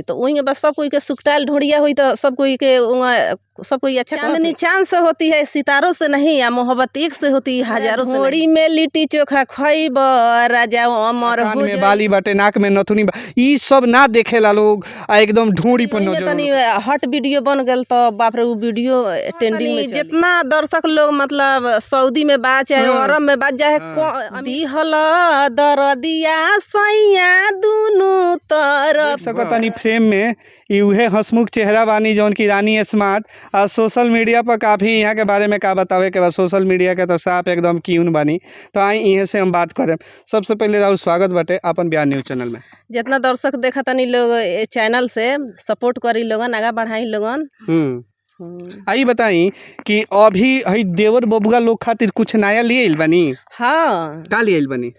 तो वही बस सब कोई के सुकटाल ढूंढिया हुई तो सब कोई के सब कोई अच्छा चांदनी चांद से होती है सितारों से नहीं, या मोहब्बत एक से होती है हजारों से। घोड़ी में लिट्टी चोखा खइब राजा अमर हो में बाली बाटे नाक में नथुनी ई सब ना देखेला लोग एकदम ढूंढी पर नजर तनी हट वीडियो बन गल तो बाप रे वो वीडियो ट्रेंडिंग में जितना दर्शक लोग मतलब सऊदी में बा चाहे अरब में बा चाहे दिहल दरदिया सैया दुनु तरफ सकतानी फ्रेम में उहे हंसमुख चेहरा बानी जौन की रानी स्मार्ट और सोशल मीडिया पर काफ़ी यहाँ के बारे में का बतावे के बाद सोशल मीडिया के तो साफ एकदम क्यून बानी। तो आई इहे से हम बात करें। सबसे पहले राहुल स्वागत बाटे अपन बिहार न्यूज चैनल में। जितना दर्शक देखा तनी लोग चैनल से सपोर्ट करी लोगन आगा बढ़ाई लोगन। आई बताई कि अभी हई देवर बबुआ लोग खातिर कुछ नया लिए बानी। हाँ का लिए बानी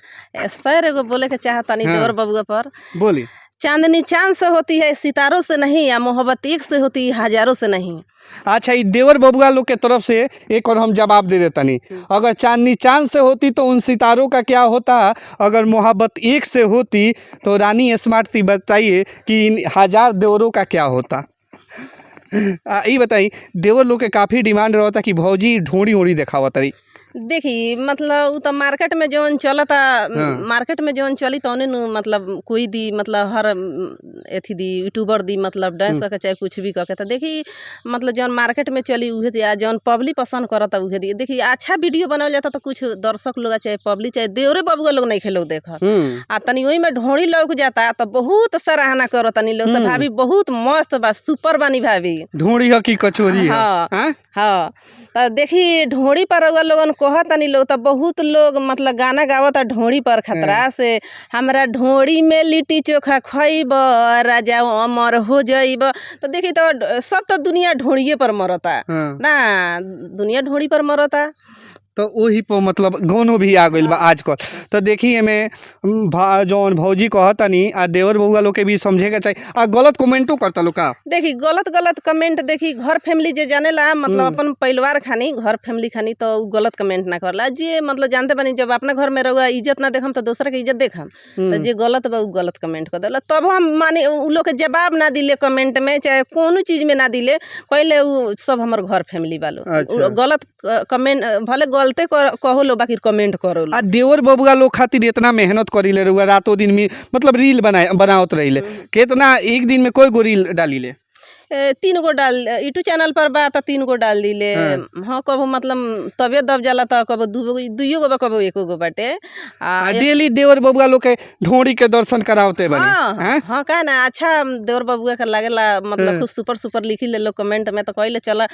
सर एगो बोले के चाहतानी देवर बबुआ पर बोली। चांदनी चांद से होती है सितारों से नहीं, या मोहब्बत एक से होती है हजारों से नहीं। अच्छा ये देवर बबुआ लोग के तरफ से एक और हम जवाब दे देता नहीं। अगर चांदनी चांद से होती तो उन सितारों का क्या होता, अगर मोहब्बत एक से होती तो रानी स्मार्ट थी बताइए कि इन हजार देवरों का क्या होता। ये बताइए देवर लोग के काफ़ी डिमांड रहता कि भौजी ढोड़ी ओड़ी दिखावा तरी। देखी मतलब तो मार्केट में जौन चलता मार्केट में जौन चली तो मतलब कोई दी मतलब हर एथी दी यूट्यूबर दी मतलब डांस करके चाहे कुछ भी करके तो देखी मतलब जौन मार्केट में चली उहे दी, जौन पब्लिक पसंद करता उहे दी। देखी अच्छा वीडियो बनावल जाता तो कुछ दर्शक लोग चाहे पब्लिक चाहे देवरे बबुआ लोग नहीं खेलो देखा आ तनी वही में ढोड़ी लौक जाता तो बहुत सराहना करो तनी लोग से भाभी बहुत मस्त बा सुपर बानी भाभी ढोड़ी है कि कचोरी है। हाँ तो देखी ढोड़ी पर लोगन कहत तनी लोग तो बहुत लोग मतलब गाना गावत ढोड़ी पर खतरा से हमरा ढोड़ी में लिट्टी चोखा खइब राजा अमर हो जाइब। तो देखी तो सब तो दुनिया ढोड़िए पर मरता ना, दुनिया ढोड़ी पर मरता तो वही पर मतलब गानों भी आ गई बा आजकल। तो देखिए में जौन भौजी कहतनी आ देवर बउआ लोग के भी समझे के चाहिए आ गलत कमेंटो करता लोग का। देखी गलत कमेंट देखी घर फैमिली जे जानेला मतलब अपन परिवार खानी घर फैमिली खानी तो गलत कमेंट ना करला। जे मतलब जानते बनी जब अपना घर में रहुआ इज्जत ना देखम तो दूसरा के इज्जत देखम तो जे गलत बा गलत कमेंट कर देला तब हम माने उ लोग के जवाब ना दिले कमेंट में चाहे कोनो चीज में ना दिले कहले उ सब हमर घर फैमिली वालो गलत कमेंट भले गलते कहो लो बाकी कमेंट करो लो। आ देवर बबुआ लोग खातिर इतना मेहनत करीले रहुआ रातों दिन में मतलब रील बनावत रहीले कितना एक दिन में कोई गो रील डालीले 3 गो डाल यूट्यूब चैनल पर बा तो 3 गो डाल दिले। हाँ कबो मतलब तबियत दब जाला तो कबो 2 गो बा कबो 1 गो बाटे आ डेली देवर बबुआ लोग के ढोड़ी के दर्शन करावते बनी। हाँ का ना अच्छा देवर बबुआ के लागेला मतलब खूब सुपर लिखी ले लोग कमेंट में तो कहले चला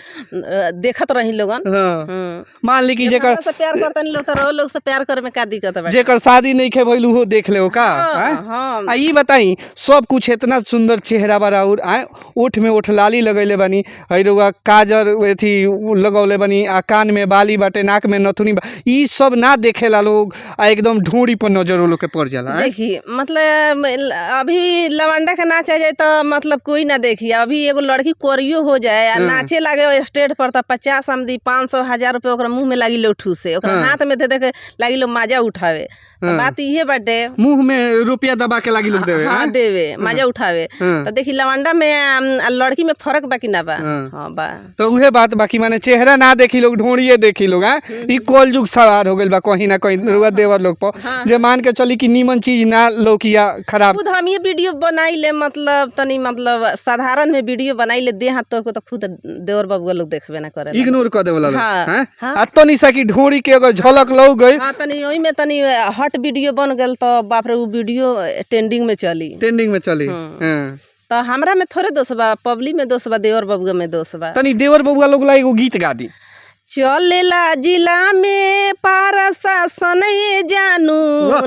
देखत रही लोगन। मान ली कि जेकर से प्यार करतन लोग तो लोग से प्यार करे में का दिक्कत बा, जेकर शादी नहीं खे भइल उहो देख ले का। हां ई बताई सब कुछ इतना सुंदर चेहरा बा और ओठ में ओठ लाली लगैले बनी रुआ काजर एथी लगौले बनी आ कान में बाली बाटे नाक में नथुनी बा ई सब ना देखेला लोग आ एकदम ढोड़ी पर नजर लोग के पड़ जाला। देखी मतलब अभी लवंडा का नाच आ जाए तो मतलब कोई ना देखी। अभी एगो लड़की कोरियो हो जाए आ नाचे लागे स्टेज पर तो 50 आमदी 500 1000 रुपये ओकरा मुंह में लागी लो ठू से ओकरा हाथ में दे दे लागी लो माजा उठावे। तो बात इहे बाटे मुंह में रुपया दबा के लागी लोग देवे। हाँ देवे माजा उठावे। तो देखी लवंडा में लड़की में फर्क बाकी ना बा। हाँ बा तो उहे बात बाकी माने चेहरा ना देखी लोग ढोड़िए देखी लोग। ई कल युग सवार हो गइल बा कहीं ना कहीं रुआ देवर लोग पर जे मान के चली कि नीमन चीज ना लौकिया खराब। खुद हम ये वीडियो बनाई ले मतलब तनी मतलब साधारण में वीडियो बनाई ले दे हाथ तो खुद देवर बबुआ लोग देखबे ना करे इग्नोर कर देवला लोग। हां आ तनी सा की ढोड़ी के अगर झलक लौ गई हां तनी ओई में तनी हट वीडियो बन गेल तो बाप रे उ वीडियो ट्रेंडिंग में चली तो हमरा में थोड़े दोष बा पब्लिक में दोष बा देवर बबुआ में दोष बा। तनी देवर बबुआ लोग ला एगो गीत गा दी। चलेला जिला में प्रशासन जानू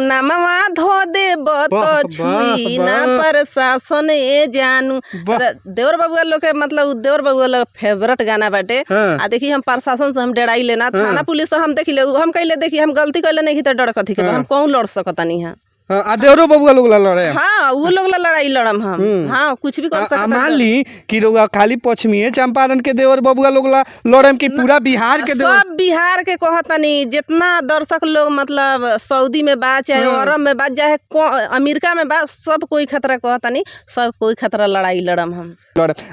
नमवा धो देब तो छुई ना प्रशासन जानू। देवर बबुआ लोग के मतलब देवर बबुआ लोग फेवरेट गाना बाटे। आ देखी हम प्रशासन से हम डराई लेना थाना पुलिस से हम देखी ले हम कहले देखी हम गलती कैले नहीं तो डर कथी के हम कौन लड़ सकतानी है। हाँ, आ देवरो बबुआ लोग ला लड़े। हाँ वो लोग ला लड़ाई लड़म हम। हाँ कुछ भी कर सकता मान ली कि रउआ खाली पश्चिमी चंपारण के देवर बबुआ लोग ला लड़म कि पूरा बिहार के देवर। सब बिहार के कहतनी जितना दर्शक लोग मतलब सऊदी में बा चाहे अरब में बा चाहे अमेरिका में बा, सब कोई खतरा कहतनी, सब कोई खतरा लड़ाई लड़म हम।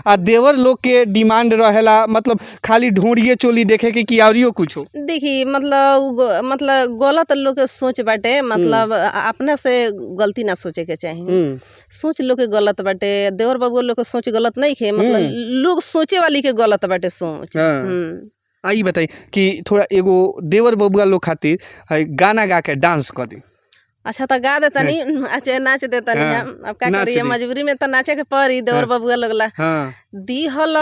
आ देवर लोग के डिमांड रहेला मतलब खाली ढोंढिए चोली देखे के कि औरियो कुछ हो। देखी मतलब गलत लोग के सोच बाटे, मतलब अपना से गलती ना सोचे के चाहिए। सोच लोग के गलत बाटे, देवर बबुआ लोग के सोच गलत नहीं खे, मतलब लोग सोचे वाली के गलत बाटे सोच। आई बताई कि थोड़ा एगो देवर बबुआ लोग खातिर गाना गा के डांस कर दी। अच्छा तो गा देता नहीं, अच्छा नाच देता नहीं हम। अब क्या करिए, मजबूरी में तो नाचे के पड़ी देवर बबुआ लगला। दिहल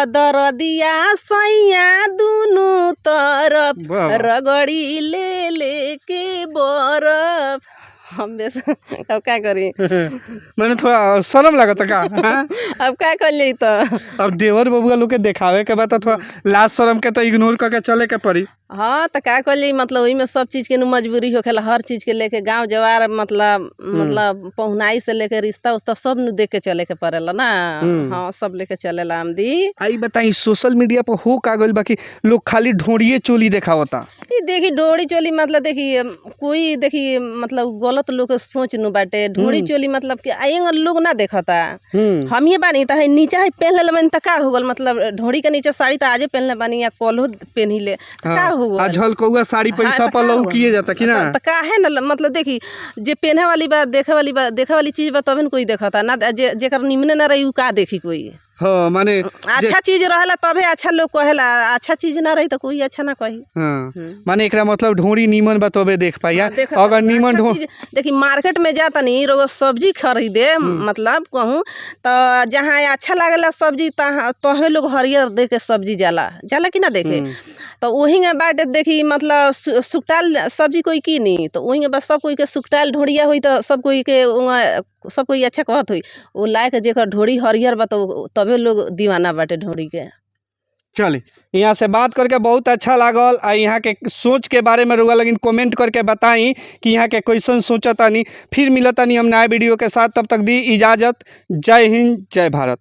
दरदिया सैया दुनु तरफ रगड़ी ले ले के बरफ। हम अब क्या करी मैंने थोड़ा शर्म लगा था का। अब क्या कर ली तो अब देवर बबुआ लोग के दिखावे के बाद थोड़ा लाज शर्म के तो इग्नोर करके चले के पड़ी। हाँ तो क्या कर ली, मतलब वही में सब चीज़ के मजबूरी होखेला, हर चीज़ के लेके गांव जवार मतलब पहुनाई से लेके रिश्ता उस्ता सब न देख के चले के पड़ेला ना। हाँ सब लेके चलेला आमदी। आई बताई सोशल मीडिया पर हो का गइल बाकी लोग खाली ढोंढिए चोली दिखावता। देखी डोरी चोली मतलब देखी कोई देखी मतलब गलत लोग के सोच नु बाटे। ढोरी चोली मतलब कि आएंगे लोग ना देखता, हम ये बानी तो नीचे है पहन ले बनी तो का हो गल, मतलब ढोरी के नीचे साड़ी तो आजे पहन ले बनी या कॉलो पहन ही ले का हो गल। झलकौआ साड़ी पैसा पर लहू किए जाता कि ना तो का है ना, मतलब देखी जे पहने वाली बात देखे वाली चीज बा तबे कोई देखता ना, जेकर निमने ना रही का देखी कोई। हाँ माने अच्छा चीज रहेला तबे अच्छा लोग कहेला, अच्छा चीज ना रही तो कोई अच्छा ना कही। माने एकरा मतलब ढोरी नीमन बा तबे देख पाई। अगर नीमन देखी मार्केट में जाता नहीं रोज सब्जी खरीदे, मतलब कहूँ तो जहाँ अच्छा लागेला सब्जी तहे लोग हरियर दे के सब्जी जाला कि ना देखे। तो वही में बाटे देखी मतलब सुकटाल सब्जी कोई की नहीं, तो वही बस सब कोई के सुकटाल ढोरिया हुई तो सब कोई के सब कोई अच्छा कहत हुई। वो लायक जेकर ढोरी हरियर बा तो तबे लोग दीवाना बाटे ढोरी के। चले यहाँ से बात करके बहुत अच्छा लागल। यहाँ के सोच के बारे में रुआ लेकिन कमेंट करके बताई कि यहाँ के क्वेश्चन सोचता नहीं। फिर मिलता नहीं हम नया वीडियो के साथ, तब तक दी इजाज़त। जय हिंद जय भारत।